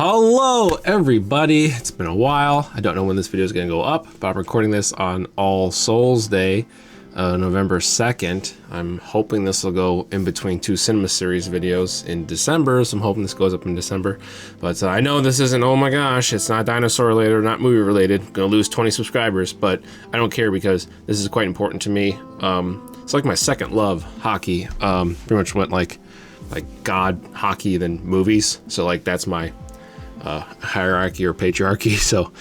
Hello everybody, it's been a while. I don't know when this video is going to go up, but I'm recording this on All Souls Day, November 2nd. I'm hoping this will go in between two cinema series videos in December, so I'm hoping this goes up in December. But I know this isn't, oh my gosh, it's not dinosaur related or not movie related. I'm going to lose 20 subscribers, but I don't care because this is quite important to me. It's like my second love, hockey. Pretty much went like God, hockey, then movies. So like that's my hierarchy or patriarchy. So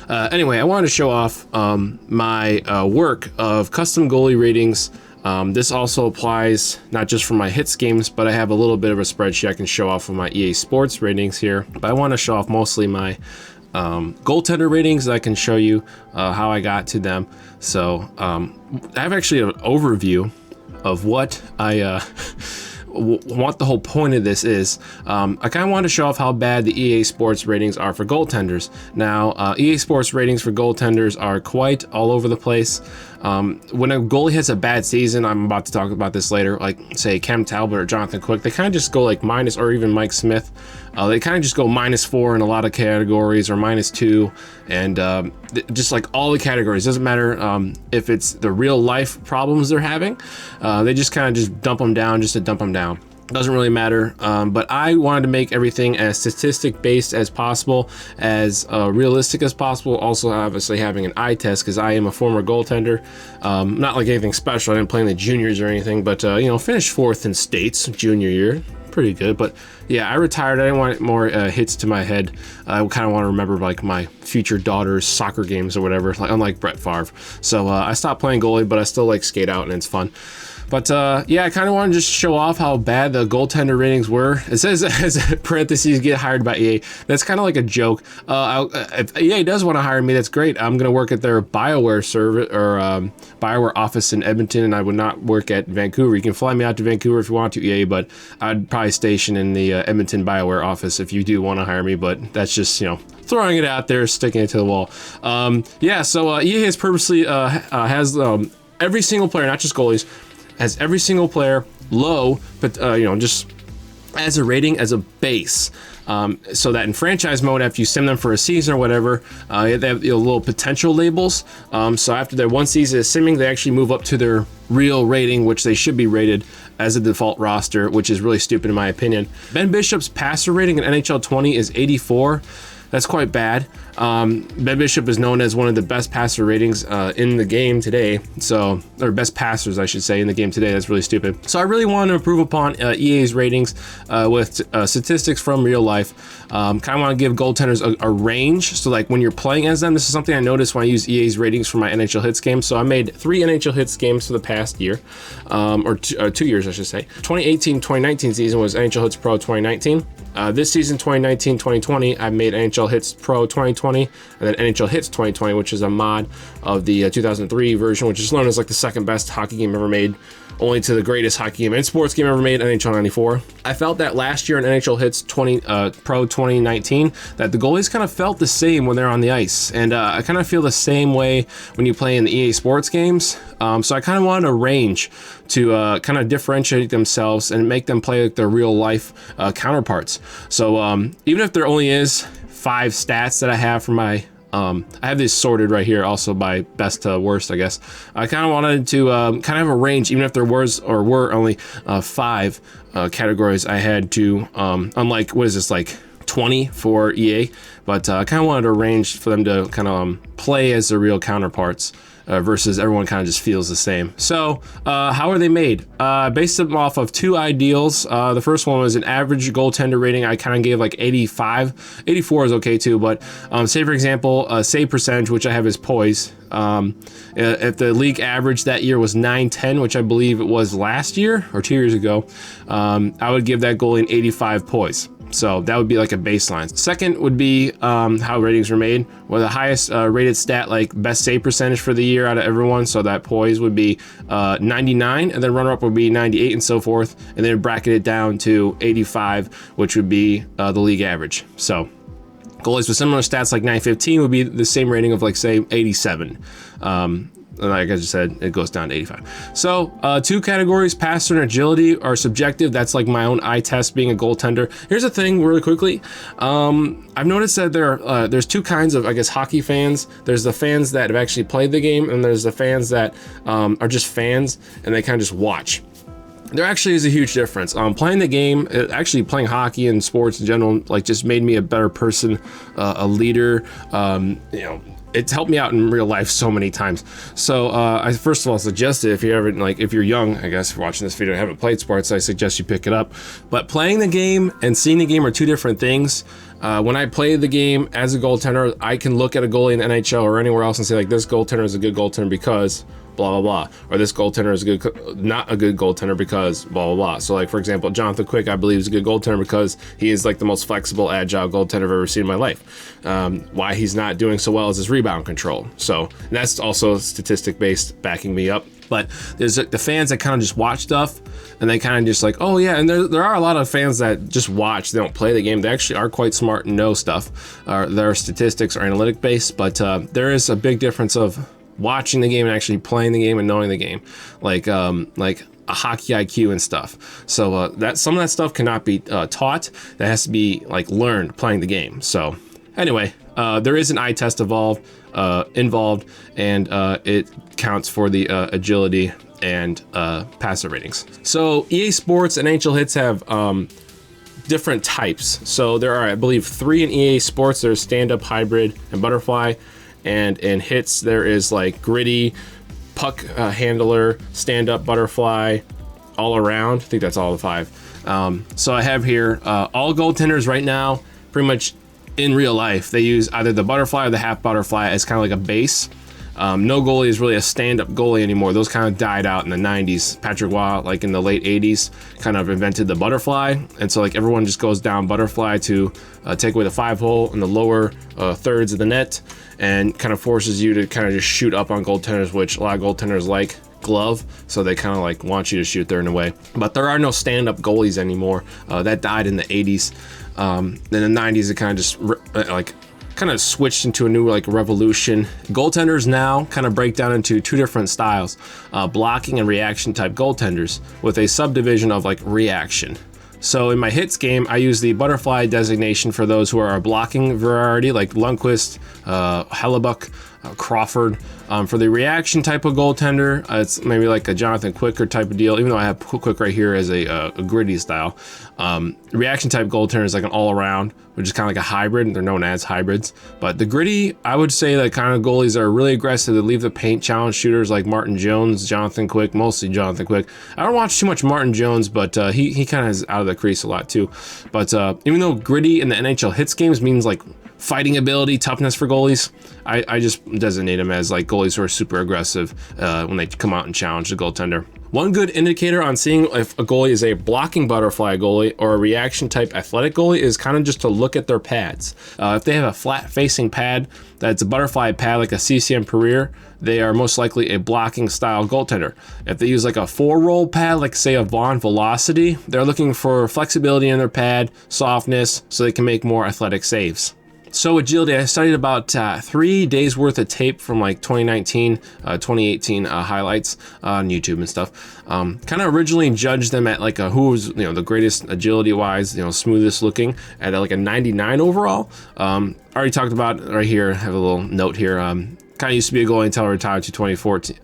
anyway, I wanted to show off my work of custom goalie ratings. This also applies not just for my Hitz games, but I have a little bit of a spreadsheet I can show off of my EA Sports ratings here. But I want to show off mostly my goaltender ratings that I can show you how I got to them. So I have actually an overview of what I what the whole point of this is. I kind of want to show off how bad the EA Sports ratings are for goaltenders. Now, EA Sports ratings for goaltenders are quite all over the place. When a goalie has a bad season, I'm about to talk about this later, like say Cam Talbot or Jonathan Quick, they kind of just go like minus, or even Mike Smith, they kind of just go -4 in a lot of categories, or -2, and just like all the categories. Doesn't matter if it's the real life problems they're having, they just kind of just dump them down just to dump them down. Doesn't really matter, but I wanted to make everything as statistic based as possible, as realistic as possible. Also obviously having an eye test, because I am a former goaltender. Not like anything special, I didn't play in the juniors or anything, but you know, finished 4th in states junior year, pretty good. But yeah, I retired. I didn't want more hits to my head. I kind of want to remember like my future daughter's soccer games or whatever, like unlike Brett Favre. So I stopped playing goalie, but I still like skate out and it's fun. But yeah, I kind of want to just show off how bad the goaltender ratings were. It says, as parentheses, get hired by EA. That's kind of like a joke. If EA does want to hire me, that's great. I'm going to work at their BioWare service, or BioWare office in Edmonton, and I would not work at Vancouver. You can fly me out to Vancouver if you want to, EA, but I'd probably station in the Edmonton BioWare office if you do want to hire me. But that's just, you know, throwing it out there, sticking it to the wall. Yeah, so EA has purposely has every single player, not just goalies, has every single player low, but you know, just as a rating, as a base, so that in franchise mode, after you sim them for a season or whatever, they have, you know, little potential labels. So after their one season of simming, they actually move up to their real rating, which they should be rated as a default roster, which is really stupid in my opinion. Ben Bishop's passer rating in NHL 20 is 84. That's quite bad. Ben Bishop is known as one of the best passer ratings in the game today. So, or best passers, I should say, in the game today. That's really stupid. So I really want to improve upon EA's ratings with statistics from real life. Kind of want to give goaltenders a range. So like when you're playing as them, this is something I noticed when I use EA's ratings for my NHL Hitz games. So I made 3 NHL Hitz games for the past year, or 2 years, I should say. 2018-2019 season was NHL Hitz Pro 2019. This season, 2019-2020, I made NHL Hitz Pro 2020, and then NHL Hitz 2020, which is a mod of the 2003 version, which is known as like the second best hockey game ever made, only to the greatest hockey game and sports game ever made, NHL 94. I felt that last year in NHL Hitz Pro 2019, that the goalies kind of felt the same when they're on the ice, and I kind of feel the same way when you play in the EA Sports games. So I kind of wanted a range to kind of differentiate themselves and make them play like their real life counterparts. So even if there only is 5 stats that I have for my I have these sorted right here also by best to worst, I guess. I kind of wanted to kind of have a range, even if there was or were only 5 categories I had to, unlike, what is this, like 20 for EA, but I kind of wanted a range for them to kind of play as their real counterparts. Versus everyone kind of just feels the same. So how are they made? Based them off of 2 ideals. The first one was an average goaltender rating. I kind of gave like 85. 84 is okay too, but say for example, save percentage, which I have as Poise. If the league average that year was 910, which I believe it was last year or 2 years ago, I would give that goalie an 85 Poise. So that would be like a baseline. Second would be how ratings were made. Well, the highest rated stat, like best save percentage for the year out of everyone. So that Poise would be 99, and then runner-up would be 98 and so forth. And then bracket it down to 85, which would be the league average. So goalies with similar stats like 915 would be the same rating of like say 87. And like I just said, it goes down to 85. So 2 categories, passer and agility, are subjective. That's like my own eye test being a goaltender. Here's the thing really quickly. I've noticed that there's 2 kinds of, I guess, hockey fans. There's the fans that have actually played the game, and there's the fans that are just fans and they kind of just watch. There actually is a huge difference. Playing the game, actually playing hockey and sports in general, like just made me a better person, a leader, you know, it's helped me out in real life so many times. So I first of all suggest it if you're ever, like, if you're young, I guess, if you're watching this video and haven't played sports, I suggest you pick it up. But playing the game and seeing the game are 2 different things. When I play the game as a goaltender, I can look at a goalie in the NHL or anywhere else and say, like, this goaltender is a good goaltender because blah, blah, blah. Or this goaltender is not a good goaltender because blah, blah, blah. So, like, for example, Jonathan Quick, I believe, is a good goaltender because he is, like, the most flexible, agile goaltender I've ever seen in my life. Why he's not doing so well is his rebound control. So, and that's also statistic-based, backing me up. But there's the fans that kind of just watch stuff, and they kind of just like, oh yeah, and there are a lot of fans that just watch, they don't play the game. They actually are quite smart and know stuff. Their statistics are analytic based, but there is a big difference of watching the game and actually playing the game and knowing the game, like a hockey IQ and stuff. So that some of that stuff cannot be taught. That has to be like learned playing the game. So anyway, there is an eye test involved, and it counts for the agility and passer ratings. So EA Sports and NHL Hitz have different types. So there are, I believe, 3 in EA Sports. There's stand-up, hybrid, and butterfly. And in Hitz, there is like gritty, puck handler, stand-up, butterfly, all around. I think that's all the 5. So I have here all goaltenders right now, pretty much in real life, they use either the butterfly or the half butterfly as kind of like a base. No goalie is really a stand-up goalie anymore. Those kind of died out in the 90s. Patrick Waugh, like in the late 80s, kind of invented the butterfly. And so like everyone just goes down butterfly to take away the 5-hole in the lower thirds of the net, and kind of forces you to kind of just shoot up on goaltenders, which a lot of goaltenders like glove, so they kind of like want you to shoot there in a way. But there are no stand-up goalies anymore. That died in the 80s. In the 90s, it kind of just kind of switched into a new like revolution. Goaltenders now kind of break down into 2 different styles, blocking and reaction type goaltenders, with a subdivision of like reaction. So in my Hitz game, I use the butterfly designation for those who are a blocking variety, like Lundqvist, Hellebuck, Crawford. For the reaction type of goaltender, it's maybe like a Jonathan Quicker type of deal, even though I have Quick right here as a gritty style. Reaction type goaltender is like an all-around, which is kind of like a hybrid. They're known as hybrids. But the gritty, I would say that kind of goalies that are really aggressive, that leave the paint, challenge shooters like Martin Jones, Jonathan Quick, mostly Jonathan Quick. I don't watch too much Martin Jones, but he kind of is out of the crease a lot too. But even though gritty in the NHL Hitz games means like fighting ability, toughness for goalies, I just designate them as like goalies who are super aggressive when they come out and challenge the goaltender. One good indicator on seeing if a goalie is a blocking butterfly goalie or a reaction type athletic goalie is kind of just to look at their pads. If they have a flat facing pad that's a butterfly pad like a CCM Perrier, they are most likely a blocking style goaltender. If they use like a 4-roll pad, like say a Vaughn Velocity, they're looking for flexibility in their pad, softness, so they can make more athletic saves. So agility, I studied about 3 days worth of tape from like 2019, 2018 highlights on YouTube and stuff. Kind of originally judged them at like who was, the greatest agility wise, smoothest looking, at like a 99 overall. Already talked about right here, I have a little note here. Kind of used to be a goalie until I retired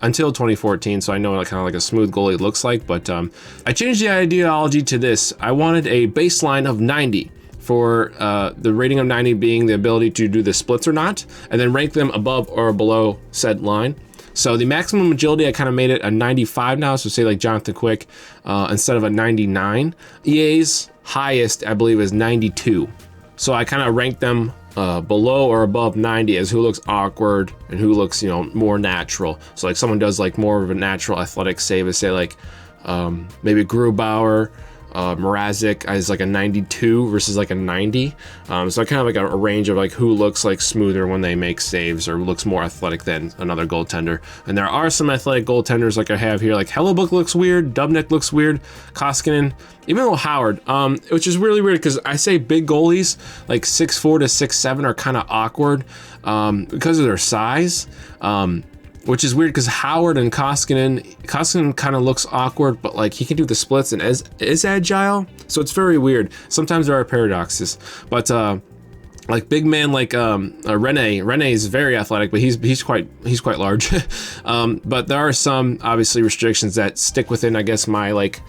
until 2014, so I know what kind of like a smooth goalie looks like. But I changed the ideology to this. I wanted a baseline of 90. For the rating of 90 being the ability to do the splits or not, and then rank them above or below said line. So the maximum agility, I kind of made it a 95 now, so say like Jonathan Quick instead of a 99. EA's highest, I believe, is 92. So I kind of ranked them below or above 90 as who looks awkward and who looks, more natural. So like someone does like more of a natural athletic save, as say like maybe Grubauer, Mrazek is like a 92 versus like a 90. So I kind of like a range of like who looks like smoother when they make saves or looks more athletic than another goaltender. And there are some athletic goaltenders like I have here, like Hellebuck looks weird, Dubnyk looks weird, Koskinen, even though Howard, which is really weird because I say big goalies like 6'4" to 6'7" are kind of awkward because of their size. which is weird because Howard and Koskinen kind of looks awkward, but like he can do the splits and is agile. So it's very weird. Sometimes there are paradoxes, but like big man like Rene is very athletic, but he's quite large. But there are some obviously restrictions that stick within, I guess, my like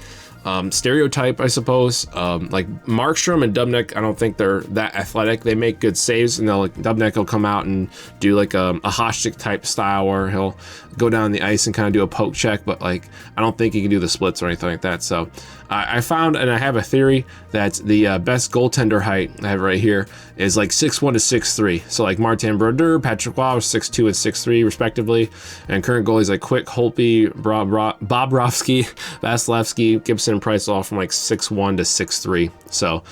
stereotype, I suppose. Like Markstrom and Dubnyk, I don't think they're that athletic. They make good saves, and like Dubnyk will come out and do like a Hasek type style where he'll go down the ice and kind of do a poke check, but like I don't think he can do the splits or anything like that. So I found, and I have a theory, that the best goaltender height I have right here is like 6'1" to 6'3". So like Martin Brodeur, Patrick Waugh, 6'2" and 6'3" respectively, and current goalies like Quick, Holtby, Bobrovsky, Vasilevsky, Gibson, and Price all from like 6'1" to 6'3". So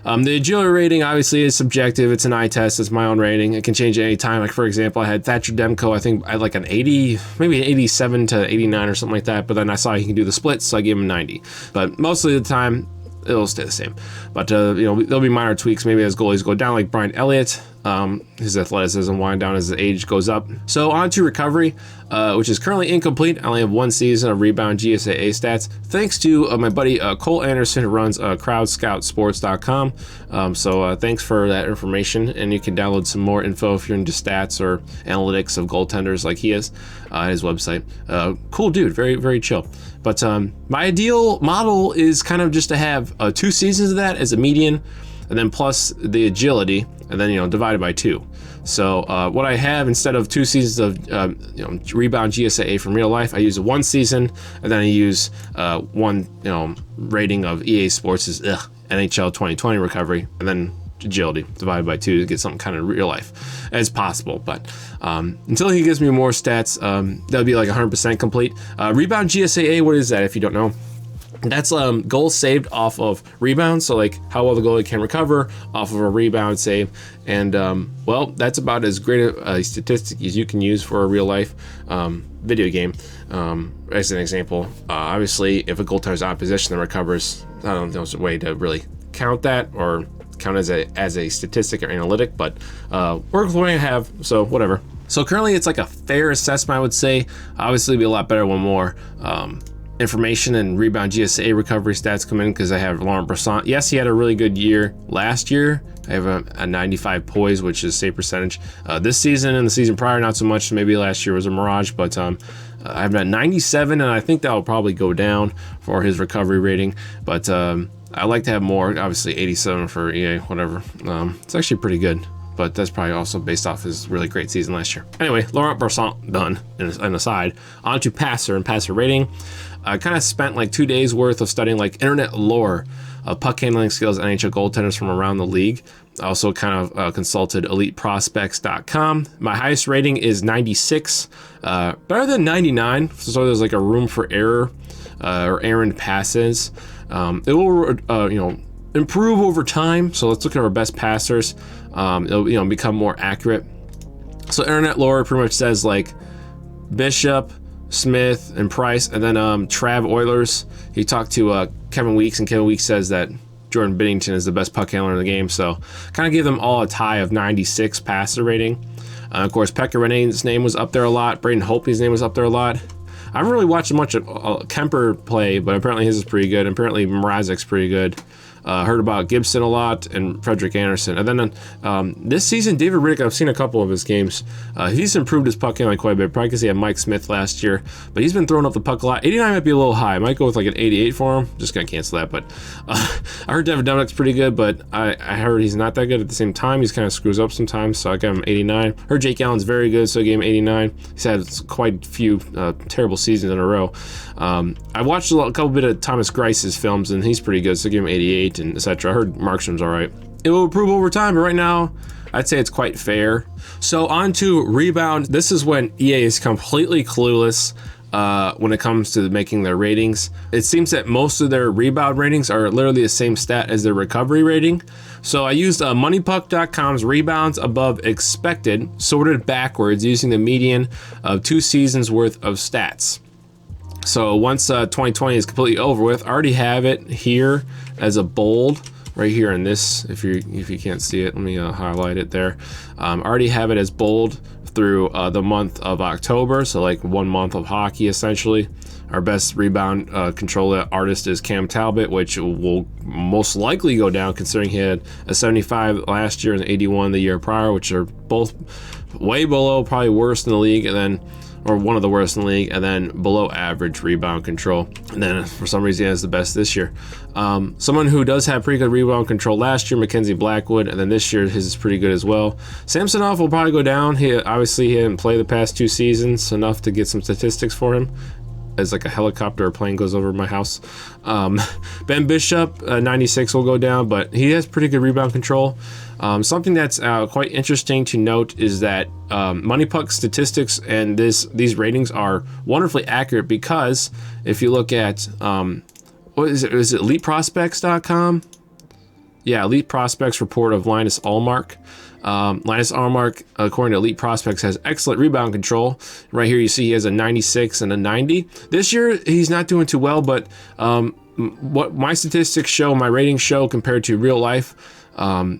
the agility rating obviously is subjective. It's an eye test. It's my own rating. It can change at any time. Like for example, I had Thatcher Demko. I think I had like an 80, maybe an 87 to 89 or something like that. But then I saw he can do the splits, so I gave him 90. But mostly of the time, it'll stay the same. But you know, there'll be minor tweaks maybe as goalies go down, like Brian Elliott. His athleticism wind down as the age goes up. So on to recovery, which is currently incomplete. I only have one season of Rebound GSAA stats, thanks to my buddy Cole Anderson, who runs crowdscoutsports.com. So thanks for that information, and you can download some more info if you're into stats or analytics of goaltenders like he is at his website. Cool dude, very, very chill. But my ideal model is kind of just to have 2 seasons of that as a median, and then plus the agility, and then, you know, divided by 2. So what I have, instead of 2 seasons of you know, Rebound GSAA from real life, I use 1 season, and then I use 1 rating of EA Sports' NHL 2020 recovery, and then agility divided by 2 to get something kind of real life as possible. But until he gives me more stats, that'll be like 100% complete. Rebound GSAA, what is that if you don't know? That's goals saved off of rebounds, so like how well the goalie can recover off of a rebound save. And well, that's about as great a statistic as you can use for a real life video game. As an example, obviously if a goaltender's out of position and recovers, I don't know if there's a way to really count that or count as a statistic or analytic, but work with what I have, so whatever. So currently it's like a fair assessment, I would say. Obviously it'd be a lot better when more information and Rebound GSA recovery stats come in, because I have Laurent Brossoit. Yes, he had a really good year last year. I have a 95 Poise, which is save percentage. This season and the season prior, not so much. Maybe last year was a mirage, but I have a 97, and I think that will probably go down for his recovery rating. But I like to have more. Obviously 87 for EA, whatever. It's actually pretty good, but that's probably also based off his really great season last year. Anyway, Laurent Brossoit done. And aside, on to passer and passer rating. I kind of spent like 2 days worth of studying like internet lore of puck handling skills of NHL goaltenders from around the league. I also kind of consulted eliteprospects.com. My highest rating is 96, better than 99. So there's like a room for error or errant passes. It will, you know, improve over time. So let's look at our best passers. It'll, you know, become more accurate. So internet lore pretty much says like Bishop, Smith, and Price, and then Trav Oilers. He talked to Kevin Weeks, and Kevin Weeks says that Jordan Binnington is the best puck handler in the game. So kind of give them all a tie of 96 passer rating. Of course, Pekka Rinne's name was up there a lot. Braden Holtby's name was up there a lot. I haven't really watched much of Kemper play, but apparently his is pretty good. Apparently Mrazek's pretty good. Heard about Gibson a lot and Frederick Anderson. And then this season, David Riddick, I've seen a couple of his games. He's improved his puck handling quite a bit. Probably because he had Mike Smith last year, but he's been throwing up the puck a lot. 89 might be a little high. I might go with like an 88 for him. Just gonna cancel that. But I heard Devin Dubnyk's pretty good, but I heard he's not that good at the same time. He's kind of screws up sometimes, so I got him 89. Heard Jake Allen's very good, so I gave him 89. He's had quite a few terrible seasons in a row. I watched a couple bit of Thomas Grice's films, and he's pretty good, so I give him 88 and etc. I heard Markstrom's all right. It will improve over time, but right now, I'd say it's quite fair. So on to Rebound. This is when EA is completely clueless when it comes to making their ratings. It seems that most of their Rebound ratings are literally the same stat as their recovery rating. So I used MoneyPuck.com's rebounds above expected, sorted backwards using the median of 2 seasons worth of stats. So once 2020 is completely over with, I already have it here as a bold. right here in this. If you can't see it, let me highlight it there. I already have it as bold through the month of October, so like 1 month of hockey essentially. Our best rebound control artist is Cam Talbot, which will most likely go down considering he had a 75 last year and 81 the year prior, which are both way below, probably worse in the league, and then, or one of the worst in the league, and then below average rebound control. And then for some reason he has the best this year. Someone who does have pretty good rebound control last year, Mackenzie Blackwood, and then this year his is pretty good as well. Samsonov will probably go down. He didn't play the past 2 seasons enough to get some statistics for him, as like a helicopter or plane goes over my house. Ben Bishop, 96 will go down, but he has pretty good rebound control. Something that's quite interesting to note is that Money Puck statistics and these ratings are wonderfully accurate, because if you look at what is it? Is it EliteProspects.com? Yeah, Elite Prospects report of Linus Ullmark. Linus Ullmark, according to Elite Prospects, has excellent rebound control. Right here you see he has a 96 and a 90. This year he's not doing too well, but what my statistics show, my ratings show compared to real life, how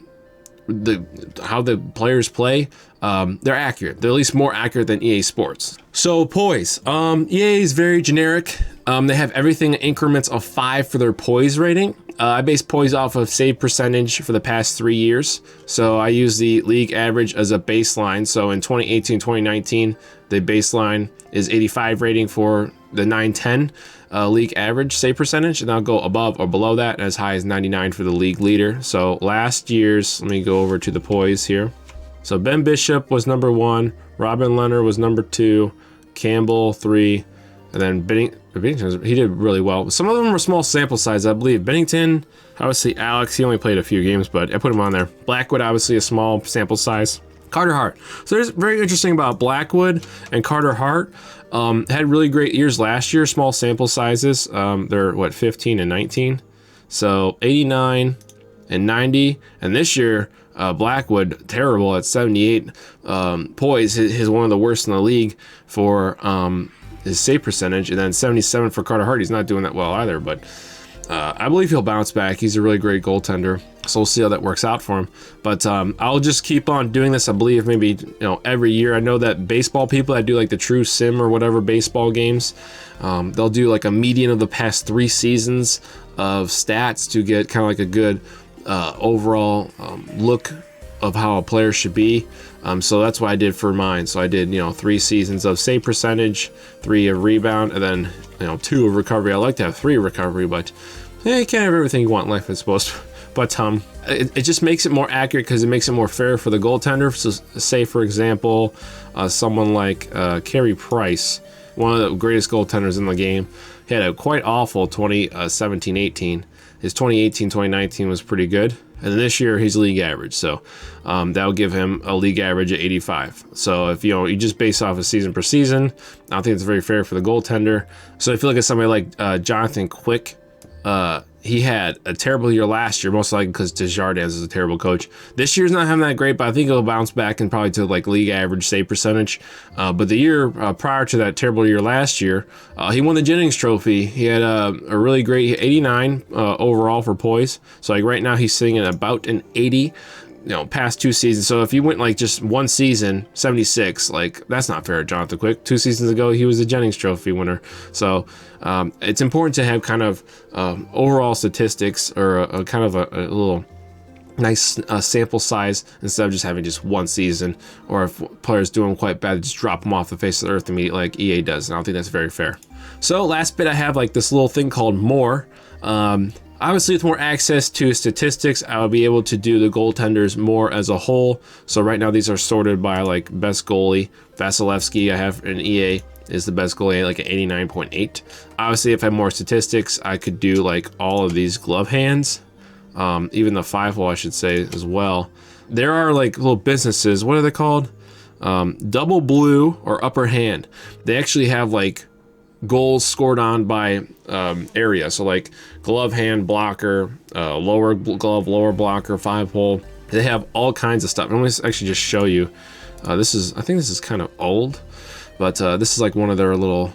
the players play, they're accurate. They're at least more accurate than EA Sports. So Poise, EA is very generic. They have everything in increments of 5 for their Poise rating. I base Poise off of save percentage for the past 3 years. So I use the league average as a baseline. So in 2018-2019, the baseline is 85 rating for the 9-10 league average save percentage, and I'll go above or below that, and as high as 99 for the league leader. So last year's, let me go over to the Poise here. So Ben Bishop was number 1, Robin Leonard was number 2, Campbell 3, and then Bennington, he did really well. Some of them were small sample size, I believe. Bennington, obviously Alex, he only played a few games, but I put him on there. Blackwood, obviously a small sample size. Carter Hart. So there's very interesting about Blackwood and Carter Hart. Had really great years last year, small sample sizes. They're what, 15 and 19? So 89 and 90. And this year, Blackwood, terrible at 78. Poise, his one of the worst in the league for his save percentage, and then 77 for Carter Hart. He's not doing that well either, but I believe he'll bounce back. He's a really great goaltender, so we'll see how that works out for him. But I'll just keep on doing this, I believe, maybe every year. I know that baseball people that do like the True Sim or whatever baseball games, they'll do like a median of the past 3 seasons of stats to get kind of like a good overall look of how a player should be. So that's what I did for mine. So I did 3 seasons of save percentage, 3 of rebound, and then 2 of recovery. I like to have 3 of recovery, but you can't have everything you want in life, I suppose. But it just makes it more accurate because it makes it more fair for the goaltender. So say for example, someone like Carey Price, one of the greatest goaltenders in the game, he had a quite awful 2017-18. His 2018-2019 was pretty good. And this year he's league average, so that'll give him a league average of 85. So if you just base off of season per season, I don't think it's very fair for the goaltender. So if you look at somebody like Jonathan Quick, he had a terrible year last year, most likely because Desjardins is a terrible coach. This year's not having that great, but I think he'll bounce back and probably to like league average save percentage. But the year prior to that terrible year last year, he won the Jennings Trophy. He had a really great 89 overall for Poise. So like right now he's sitting at about an 80. Past 2 seasons. So if you went like just 1 season, 76, like that's not fair, Jonathan Quick. 2 seasons ago, he was a Jennings Trophy winner. So it's important to have kind of overall statistics or a kind of a little nice sample size instead of just having just 1 season, or if players do them quite bad, just drop them off the face of the earth immediately like EA does. And I don't think that's very fair. So last bit, I have like this little thing called more. Obviously, with more access to statistics, I'll be able to do the goaltenders more as a whole. So right now, these are sorted by like best goalie. VASILEVSKIY, I have an EA, is the best goalie, like an 89.8. Obviously, if I had more statistics, I could do like all of these glove hands, even the 5-hole, I should say, as well. There are like little businesses. What are they called? Double Blue or Upper Hand. They actually have like goals scored on by area, so like glove hand, blocker, lower glove, lower blocker, 5-hole. They have all kinds of stuff. I'm going to actually just show you. I think this is kind of old, but this is like one of their little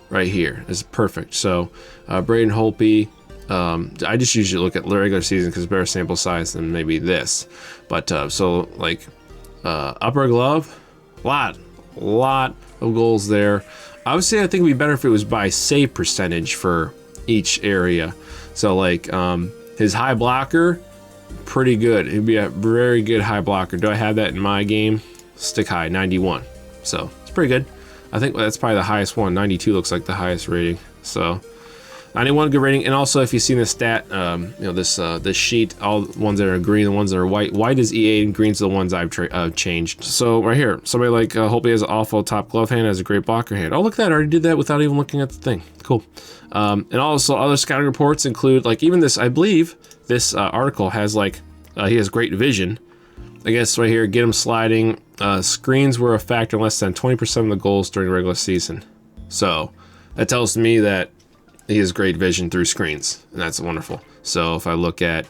right here. It's perfect. So Braden, Holtby, I just usually look at the regular season because better sample size than maybe this. But so like upper glove, lot of goals there. Obviously, I think it'd be better if it was by save percentage for each area. So like his high blocker, pretty good. It'd be a very good high blocker. Do I have that in my game? Stick high, 91. So it's pretty good. I think that's probably the highest one. 92 looks like the highest rating. So 91, good rating. And also, if you've seen this stat, you know, this sheet, all the ones that are green, the ones that are white. White is EA and green's the ones I've changed. So right here, somebody like Holtby has an awful top glove hand, has a great blocker hand. Oh, look at that! I already did that without even looking at the thing. Cool. And also other scouting reports include like even this. I believe this article has like he has great vision. I guess right here, get him sliding. Screens were a factor in less than 20% of the goals during the regular season. So that tells me that he has great vision through screens, and that's wonderful. So if I look at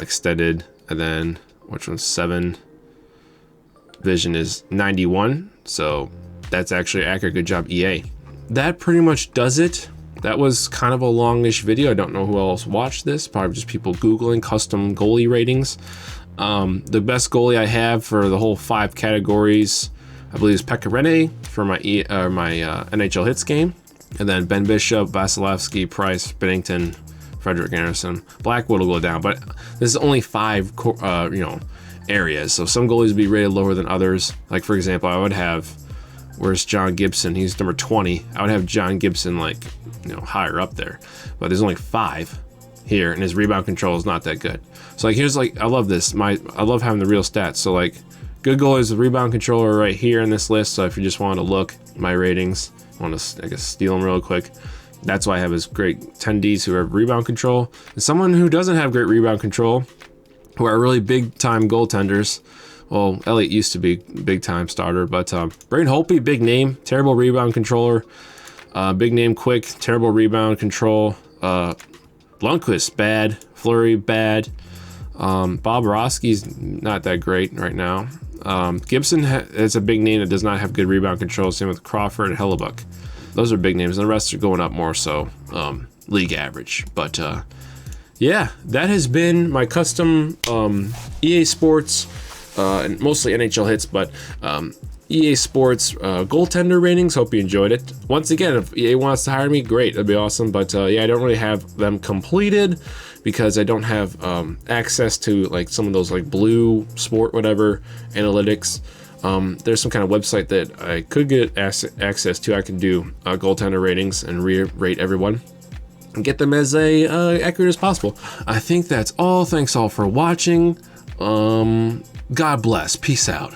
extended, and then which one's 7, vision is 91. So that's actually accurate. Good job, EA. That pretty much does it. That was kind of a longish video. I don't know who else watched this. Probably just people Googling custom goalie ratings. The best goalie I have for the whole 5 categories, I believe, is Pekka Rinne for my NHL Hitz game. And then Ben Bishop, VASILEVSKIY, Price, Binnington, Frederick Anderson. Blackwood will go down, but this is only 5, you know, areas. So some goalies would be rated lower than others. Like for example, I would have, where's John Gibson? He's number 20. I would have John Gibson like, you know, higher up there. But there's only 5 here, and his rebound control is not that good. So like here's like, I love this. I love having the real stats. So like good goalies, the rebound controller right here in this list. So if you just want to look my ratings, want to, I guess, steal them real quick. That's why I have his great 10Ds who have rebound control. And someone who doesn't have great rebound control, who are really big time goaltenders. Well, Elliott used to be big time starter, but Braden Holtby, big name, terrible rebound controller. Big name, quick, terrible rebound control. Lundqvist, bad. Fleury, bad. Bob Roski's not that great right now. Gibson is a big name that does not have good rebound control. Same with Crawford and Hellebuck. Those are big names, and the rest are going up more so league average. But yeah, that has been my custom EA Sports, and mostly NHL Hitz, but EA Sports goaltender ratings. Hope you enjoyed it. Once again, if EA wants to hire me, great, that'd be awesome. But yeah, I don't really have them completed because I don't have access to like some of those like Blue Sport whatever analytics. There's some kind of website that I could get access to. I can do goaltender ratings and rate everyone and get them as accurate as possible. I think that's all. Thanks all for watching. God bless. Peace out.